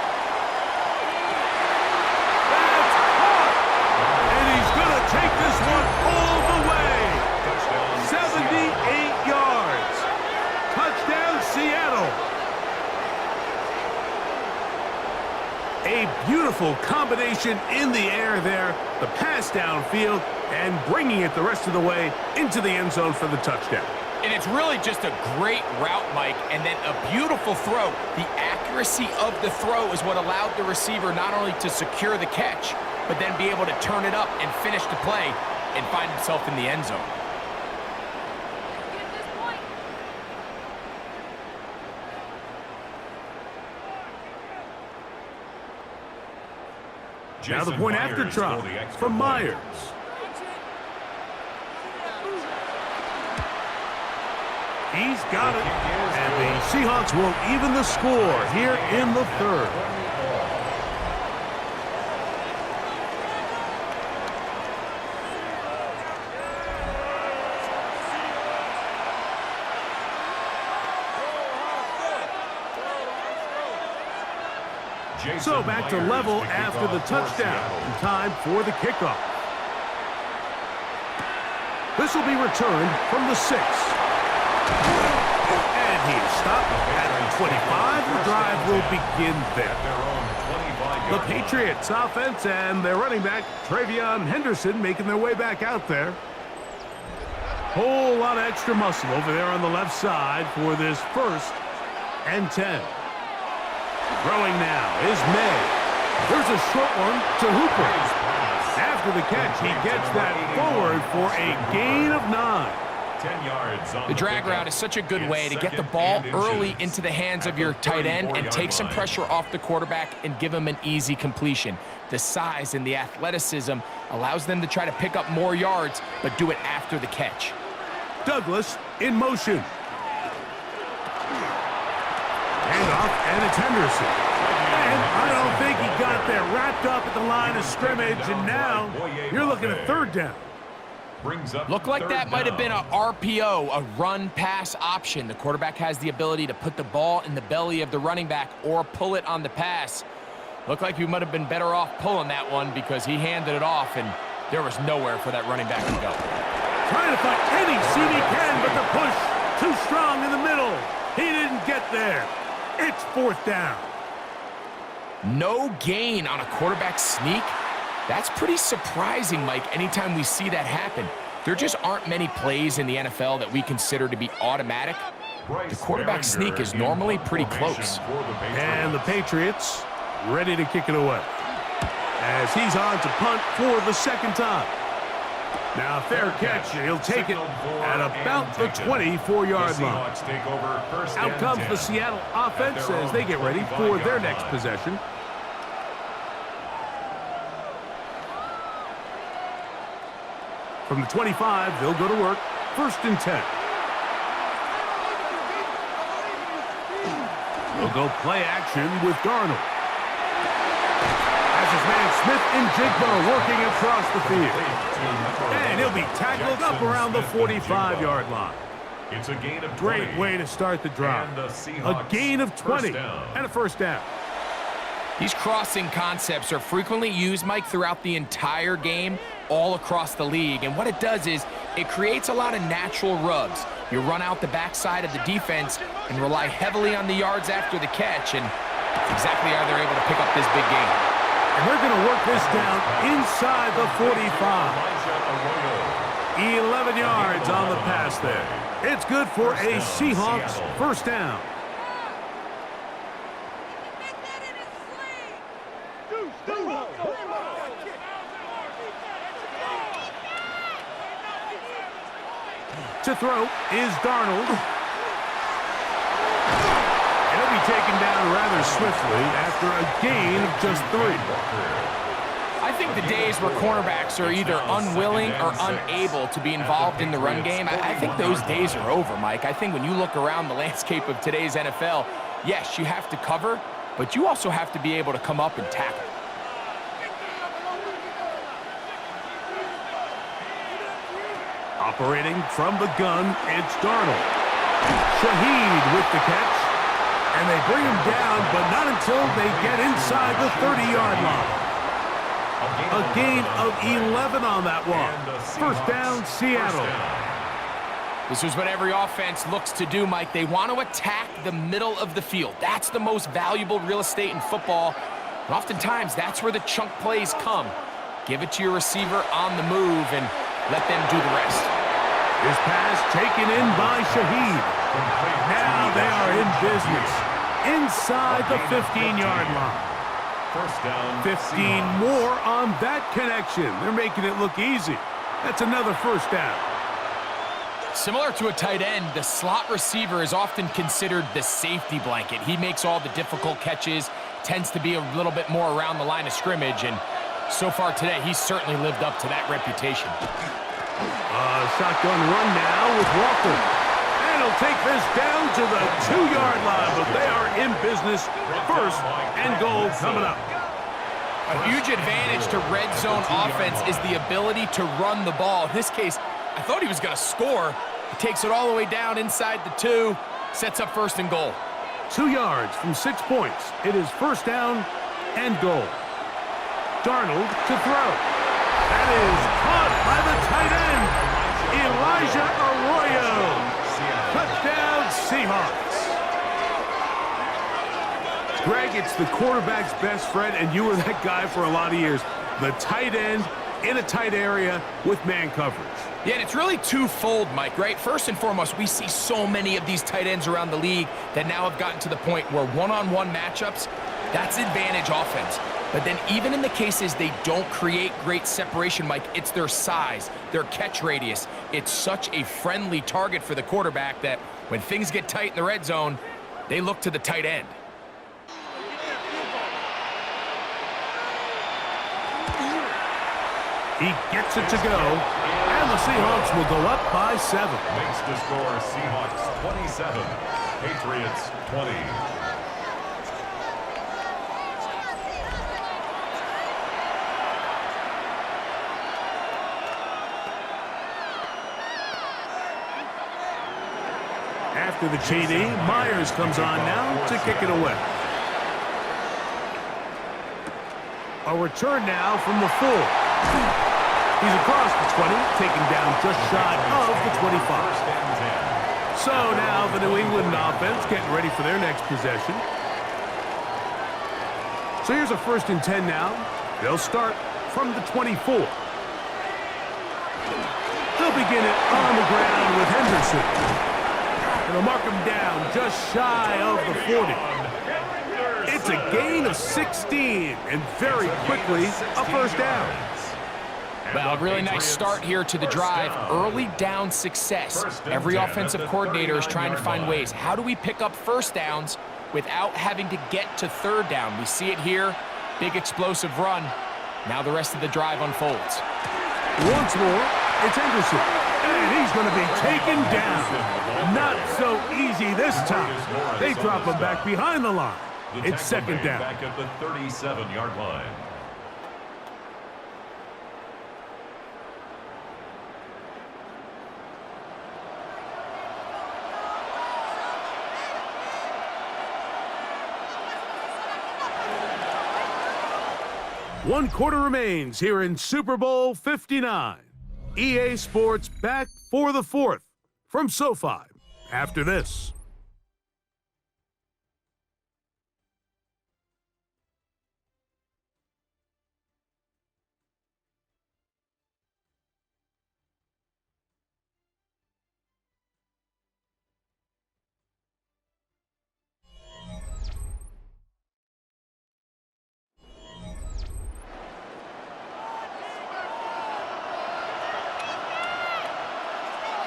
Take this one all the way. 78 yards. Touchdown, Seattle. A beautiful combination in the air there. The pass downfield and bringing it the rest of the way into the end zone for the touchdown. And it's really just a great route, Mike, and then a beautiful throw. The accuracy of the throw is what allowed the receiver not only to secure the catch, but then be able to turn it up and finish the play and find himself in the end zone. Now the point after try from Myers. He's got it. And the Seahawks will even the score here in the third. So back to level after the touchdown. In time for the kickoff. This will be returned from the 6. And he is stopped at the 25. The drive will begin there. The Patriots offense and their running back, Travion Henderson, making their way back out there. Whole lot of extra muscle over there on the left side for this first and 10. Throwing now is May. There's a short one to Hooper. After the catch, he gets that forward for a gain of 9. 10 yards on the drag route is such a good way to get the ball early into the hands of your tight end and take some pressure off the quarterback and give him an easy completion. The size and the athleticism allows them to try to pick up more yards, but do it after the catch. Douglas in motion. Handoff, and it's Henderson. And I don't think he got there. Wrapped up at the line of scrimmage, and now you're looking at third down. Looked like that might have been a RPO, a run-pass option. The quarterback has the ability to put the ball in the belly of the running back or pull it on the pass. Looked like you might have been better off pulling that one because he handed it off, and there was nowhere for that running back to go. Trying to find any seam he can, but the push too strong in the middle. He didn't get there. It's fourth down. No gain on a quarterback sneak. That's pretty surprising, Mike, anytime we see that happen. There just aren't many plays in the NFL that we consider to be automatic. The quarterback sneak is normally pretty close. And the Patriots ready to kick it away as he's on to punt for the second time. Now, fair catch. He'll take it at about the 24-yard line. Out comes the Seattle offense as they get ready for their next possession. From the 25, they'll go to work. First and 10. They'll go play action with Darnold. As his man Smith in Jigbo working across the field. And he'll be tackled up around the 45-yard line. It's a gain of 20. Great way to start the drive. A gain of 20 and a first down. These crossing concepts are frequently used, Mike, throughout the entire game, all across the league. And what it does is it creates a lot of natural rubs. You run out the backside of the defense and rely heavily on the yards after the catch, and that's exactly how they're able to pick up this big gain. And they're going to work this down inside the 45. 11 yards on the pass there. It's good for a Seahawks first down. To throw is Darnold. And he'll be taken down rather swiftly after a gain of just 3. I think the days where cornerbacks are either unwilling or unable to be involved in the run game, I think those days are over, Mike. I think when you look around the landscape of today's NFL, yes, you have to cover, but you also have to be able to come up and tackle. Operating from the gun, it's Darnold. Shaheed with the catch. And they bring him down, but not until they get inside the 30-yard line. A gain of 11 on that one. First down, Seattle. This is what every offense looks to do, Mike. They want to attack the middle of the field. That's the most valuable real estate in football. And oftentimes, that's where the chunk plays come. Give it to your receiver on the move and let them do the rest. This pass taken in by Shaheed. Now they are in business. Inside the 15-yard line. First down, 15 more on that connection. They're making it look easy. That's another first down. Similar to a tight end, the slot receiver is often considered the safety blanket. He makes all the difficult catches, tends to be a little bit more around the line of scrimmage, and so far today, he's certainly lived up to that reputation. Shotgun run now with Walker. And he'll take this down to the 2-yard line, but they are in business. First and goal coming up. A huge advantage to red zone offense is the ability to run the ball. In this case, I thought he was going to score. He takes it all the way down inside the 2, sets up first and goal. 2 yards from 6 points. It is first down and goal. Darnold to throw. That is caught by the tight end, Elijah Arroyo. Touchdown, Seahawks. Greg, it's the quarterback's best friend, and you were that guy for a lot of years. The tight end in a tight area with man coverage. Yeah, and it's really twofold, Mike, right? First and foremost, we see so many of these tight ends around the league that now have gotten to the point where one-on-one matchups, that's advantage offense. But then even in the cases they don't create great separation, Mike, it's their size, their catch radius. It's such a friendly target for the quarterback that when things get tight in the red zone, they look to the tight end. He gets it to go, and the Seahawks will go up by 7. Makes the score Seahawks 27, Patriots 20. After the TD, Myers comes on now to kick it away. A return now from the 4. He's across the 20, taken down just shy of the 25. So now the New England offense getting ready for their next possession. So here's a first and 10 now. They'll start from the 24. They'll begin it on the ground with Henderson. And they'll mark him down just shy of the 40. It's a gain of 16, and very quickly, a first down. Well, a really nice start here to the drive. Early down success. Every offensive coordinator is trying to find ways. How do we pick up first downs without having to get to third down? We see it here. Big explosive run. Now the rest of the drive unfolds. Once more, it's Henderson. And he's going to be taken down. Not so easy this time. They drop him back behind the line. It's second down. Back at the 37-yard line. One quarter remains here in Super Bowl 59. EA Sports back for the fourth from SoFi after this.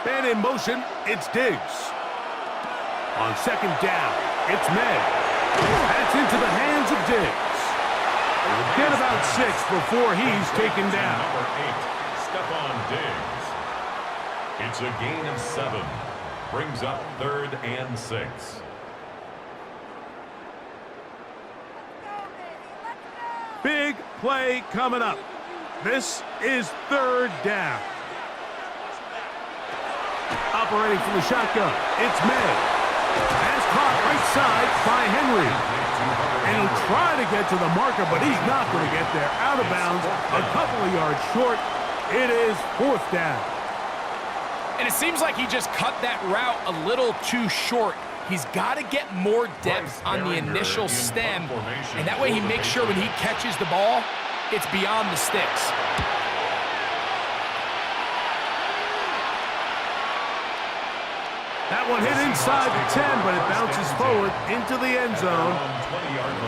And in motion, it's Diggs. On second down, it's May. That's into the hands of Diggs. He'll get about 6 before he's taken down. Number 8, Stephon Diggs. It's a gain of 7. Brings up 3rd and 6. Big play coming up. This is 3rd down. Operating from the shotgun, it's May. Pass caught right side by Henry. And he'll try to get to the marker, but he's not going to get there. Out of bounds, a couple of yards short. It is 4th down. And it seems like he just cut that route a little too short. He's got to get more depth on the initial stem, and that way he makes sure when he catches the ball, it's beyond the sticks. That one hit inside the 10, but it bounces forward into the end zone.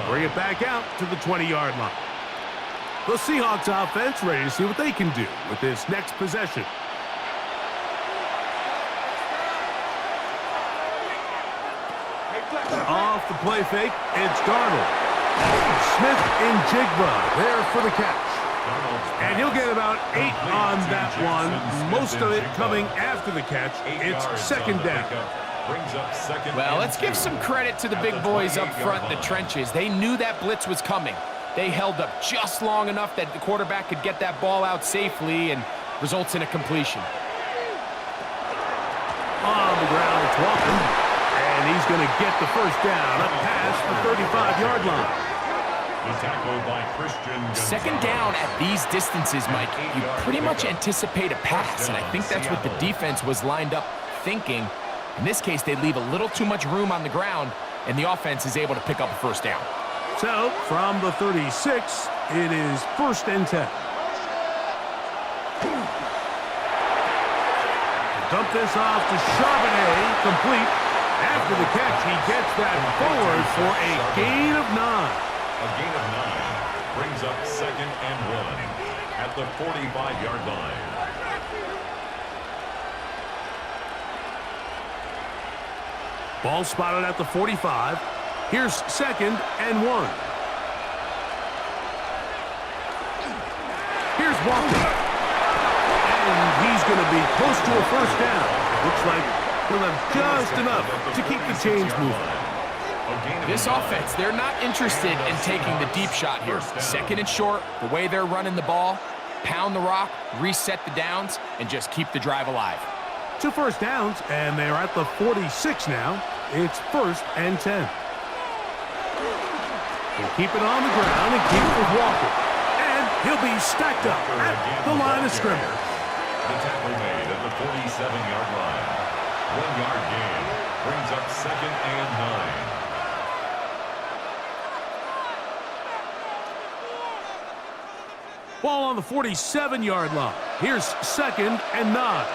Bring it back out to the 20-yard line. The Seahawks offense ready to see what they can do with this next possession. Off the play fake, it's Darnold. Smith and Jigba there for the catch. And he'll get about 8 on that one, most of it coming after the catch. It's 2nd down. Well, let's give some credit to the big boys up front in the trenches. They knew that blitz was coming. They held up just long enough that the quarterback could get that ball out safely and results in a completion. On the ground, it's Walker. And he's going to get the first down, up past the 35-yard line. Second down at these distances, Mike, you pretty much anticipate a pass, and I think that's what the defense was lined up thinking. In this case, they leave a little too much room on the ground, and the offense is able to pick up a first down. So, from the 36, it is 1st and 10. Dump this off to Charbonnet, complete. After the catch, he gets that forward for a gain of 9. A gain of 9 brings up 2nd and 1 at the 45-yard line. Ball spotted at the 45. Here's 2nd and 1. Here's Walker. And he's going to be close to a first down. Looks like he'll have just enough to keep the chains moving. This offense, they're not interested in taking the deep shot here. 2nd and short, the way they're running the ball, pound the rock, reset the downs, and just keep the drive alive. 2 first downs, and they're at the 46 now. It's 1st and 10. He'll keep it on the ground and keep it with Walker. And he'll be stacked up at the line of scrimmage. The tackle made at the 47-yard line. 1-yard gain brings up 2nd and 9. Ball on the 47-yard line. Here's 2nd and 9.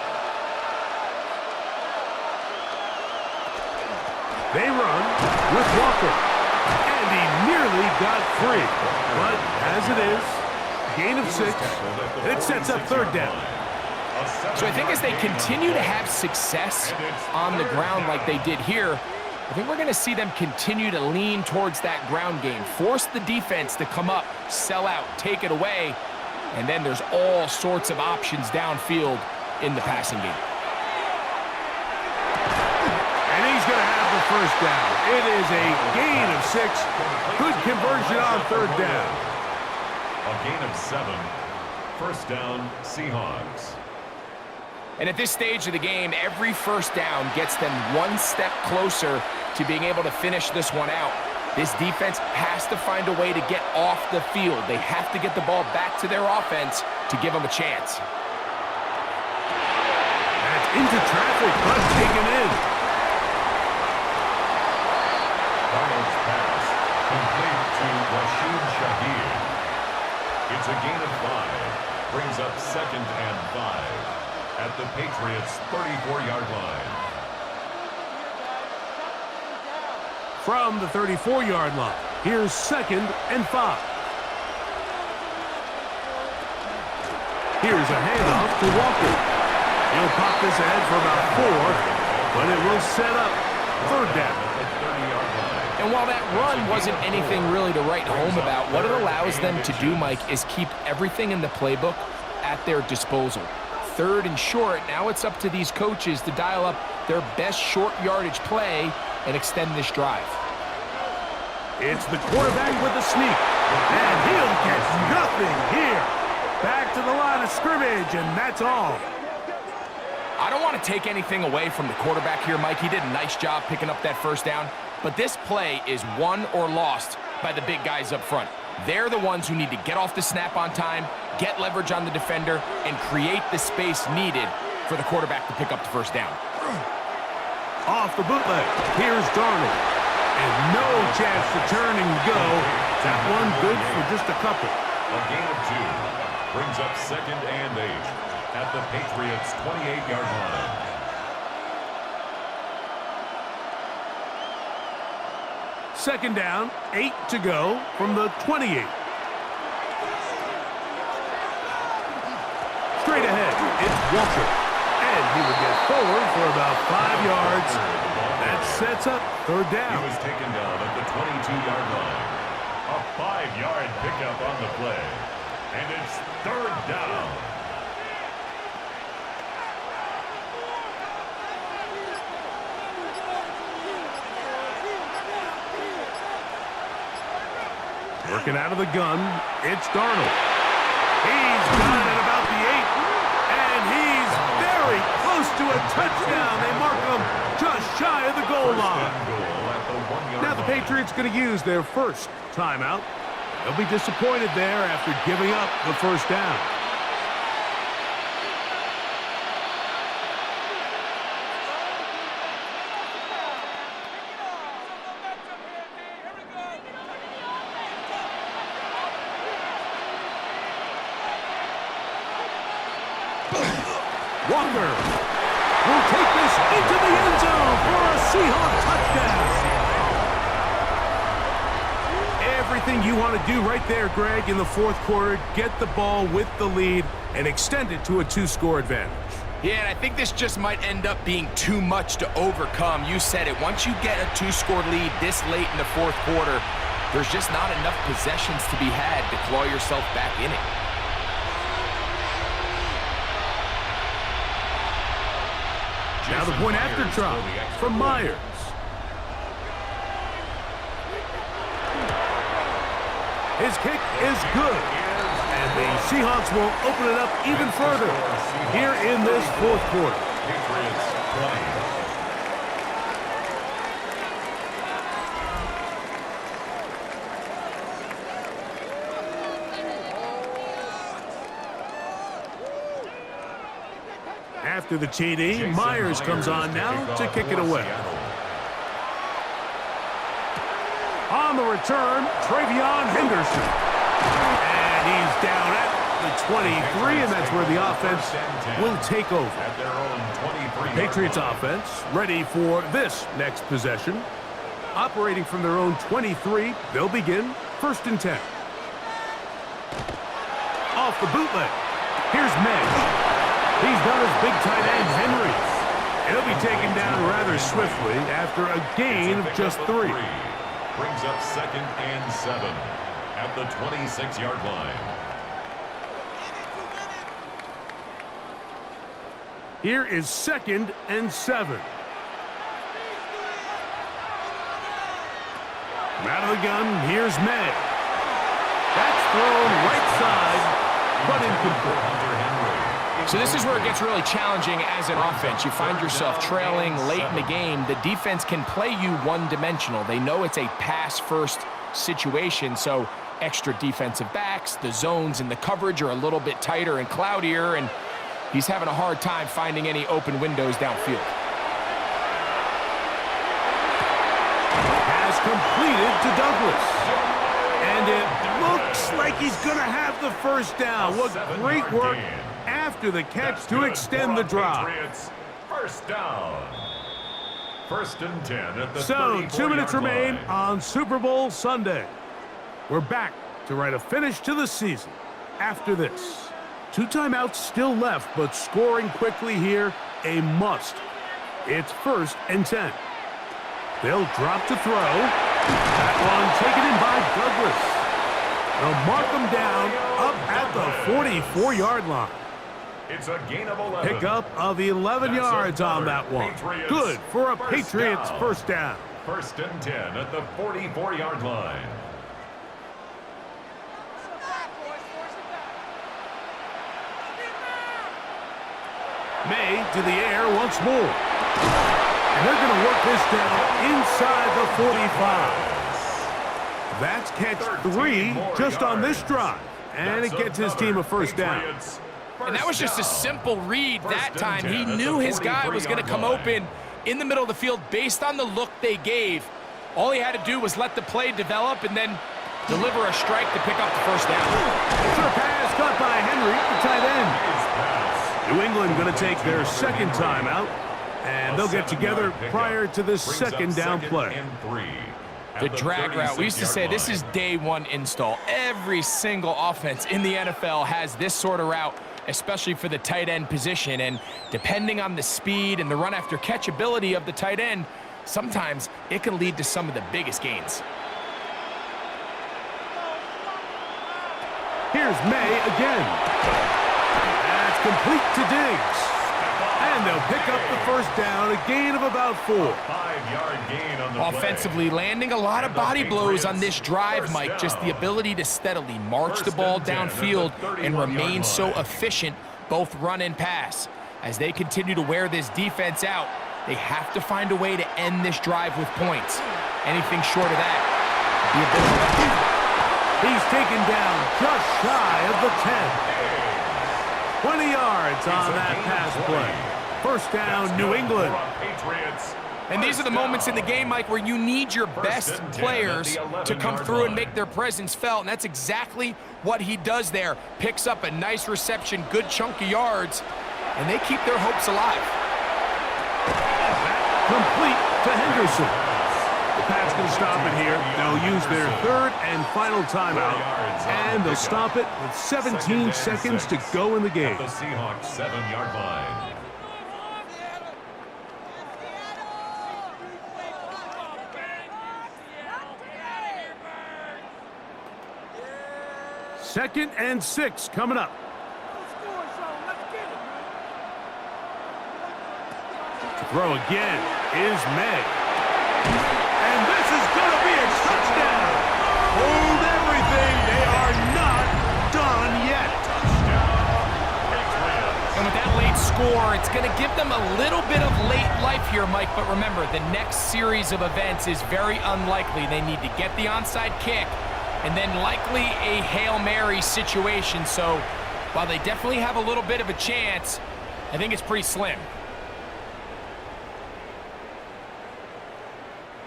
They run with Walker. And he nearly got free. But as it is, gain of 6. And it sets up 3rd down. So I think as they continue to have success on the ground like they did here, I think we're going to see them continue to lean towards that ground game. Force the defense to come up, sell out, take it away. And then there's all sorts of options downfield in the passing game. And he's going to have the first down. It is a gain of 6. Good conversion on 3rd down. A gain of 7. First down, Seahawks. And at this stage of the game, every first down gets them one step closer to being able to finish this one out. This defense has to find a way to get off the field. They have to get the ball back to their offense to give them a chance. That's into traffic, but taken in. Darnold's pass complete to Rashid Shaheed. It's a gain of 5. Brings up 2nd and 5 at the Patriots' 34-yard line. From the 34-yard line, here's 2nd and 5. Here's a handoff to Walker. He'll pop this ahead for about 4, but it will set up 3rd down. And while that run wasn't anything really to write home about, what it allows them to do, Mike, is keep everything in the playbook at their disposal. 3rd and short, now it's up to these coaches to dial up their best short yardage play and extend this drive. It's the quarterback with the sneak, and he'll get nothing here. Back to the line of scrimmage, and that's all. I don't want to take anything away from the quarterback here, Mike. He did a nice job picking up that 1st down, but this play is won or lost by the big guys up front. They're the ones who need to get off the snap on time, get leverage on the defender, and create the space needed for the quarterback to pick up the 1st down. Off the bootleg, here's Darnold. And no chance to turn and go. That one good for just a couple. A gain of 2 brings up 2nd and 8 at the Patriots' 28-yard line. Second down, 8 to go from the 28. Straight ahead, it's Walker. And he would get forward for about 5 yards. That sets up 3rd down. He was taken down at the 22-yard line. A 5-yard pickup on the play. And it's 3rd down. Working out of the gun, it's Darnold. He's got it at about the 8, and he's very close to a touchdown. They mark him just shy of the goal line. Now the Patriots going to use their 1st timeout. They'll be disappointed there after giving up the 1st down. Walker will take this into the end zone for a Seahawks touchdown. Everything you want to do right there, Greg, in the 4th quarter, get the ball with the lead and extend it to a 2-score advantage. Yeah, and I think this just might end up being too much to overcome. You said it. Once you get a 2-score lead this late in the 4th quarter, there's just not enough possessions to be had to claw yourself back in it. Now the point after try from Myers. His kick is good. And the Seahawks will open it up even further here in this 4th quarter. Patriots 20. After the TD, Myers comes on now to kick it away. On the return, Travion Henderson. And he's down at the 23, and that's where the offense will take over. Patriots offense ready for this next possession. Operating from their own 23, they'll begin 1st and 10. Off the bootleg, here's Meg. He's got his big tight end, Henry. And he'll be taken down rather swiftly after a gain of just 3. Brings up 2nd and 7 at the 26-yard line. Here is 2nd and 7. From out of the gun, here's May. That's thrown right side, but incomplete. Hunter Henry So this is where it gets really challenging as an offense. You find yourself trailing late in the game. The defense can play you one-dimensional. They know it's a pass-first situation, so extra defensive backs, the zones and the coverage are a little bit tighter and cloudier, and he's having a hard time finding any open windows downfield. Has completed to Douglas. And it looks like he's going to have the first down. What great work after the catch to extend the drive. First down. First and 10 at the So, 2 minutes remain line. on Super Bowl Sunday. We're back to write a finish to the season after this. 2 timeouts still left, but scoring quickly here, a must. It's 1st and 10. They'll drop to throw. That one taken in by Douglas. They'll mark him down up at the 44-yard line. It's a gain of 11. Pickup of 11 yards on that one. Patriots Good for a first Patriots down. first down. First and 10 at the 44-yard line. May to the air once more. And they're going to work this down inside the 45. That's catch 3 just on this drive. And it gets his team a first down. And that was just a simple read that time. He knew his guy was going to come open in the middle of the field based on the look they gave. All he had to do was let the play develop and then deliver a strike to pick up the first down. Short pass caught by Henry, the tight end. New England going to take their second timeout, and they'll get together prior to this second down play. The drag route, we used to say this is day one install. Every single offense in the NFL has this sort of route, especially for the tight end position. And depending on the speed and the run after catch ability of the tight end, sometimes it can lead to some of the biggest gains. Here's May again. That's complete to Diggs. And they'll pick up the first down, a gain of about 4. 5-yard gain on the Offensively landing a lot of body blows on this drive, Mike. Just the ability to steadily march the ball downfield and remain so efficient, both run and pass. As they continue to wear this defense out, they have to find a way to end this drive with points. Anything short of that would be a bit of a... He's taken down just shy of the 10. 20 yards on that pass play. First down, New England. And these are the moments in the game, Mike, where you need your best players to come through and make their presence felt, and that's exactly what he does there. Picks up a nice reception, good chunk of yards, and they keep their hopes alive. Complete to Henderson. The Pats can stop it here. They'll use their third and final timeout, and they'll stop it with 17 seconds to go in the game. The Seahawks 7-yard line. Second and 6 coming up. To throw again is May. And this is going to be a touchdown. Hold everything. They are not done yet. And with that late score, it's going to give them a little bit of late life here, Mike. But remember, the next series of events is very unlikely. They need to get the onside kick and then likely a Hail Mary situation. So while they definitely have a little bit of a chance, I think it's pretty slim.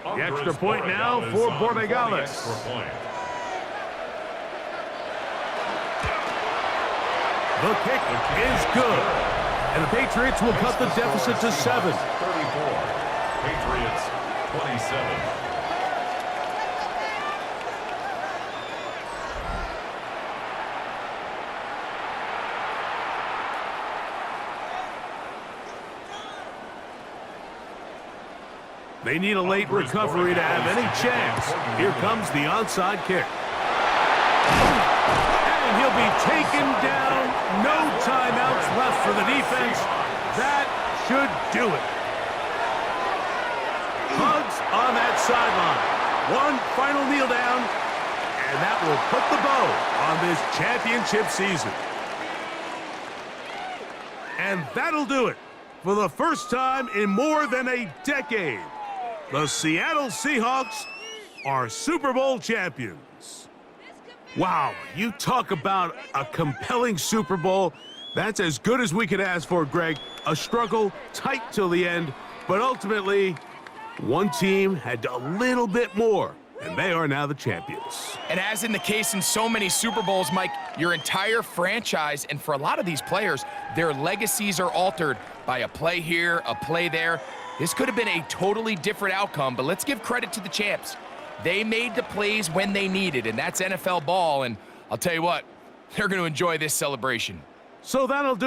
The extra point now for Borregales. The kick is good. And the Patriots will cut the deficit to 7. 34. Patriots 27. They need a late recovery to have any chance. Here comes the onside kick. And he'll be taken down. No timeouts left for the defense. That should do it. Hugs on that sideline. One final kneel down, and that will put the bow on this championship season. And that'll do it. For the first time in more than a decade, the Seattle Seahawks are Super Bowl champions. Wow, you talk about a compelling Super Bowl. That's as good as we could ask for, Greg. A struggle, tight till the end, but ultimately, one team had a little bit more, and they are now the champions. And as in the case in so many Super Bowls, Mike, your entire franchise, and for a lot of these players, their legacies are altered by a play here, a play there. This could have been a totally different outcome, but let's give credit to the champs. They made the plays when they needed, and that's NFL ball, and I'll tell you what, they're going to enjoy this celebration. So that'll do it.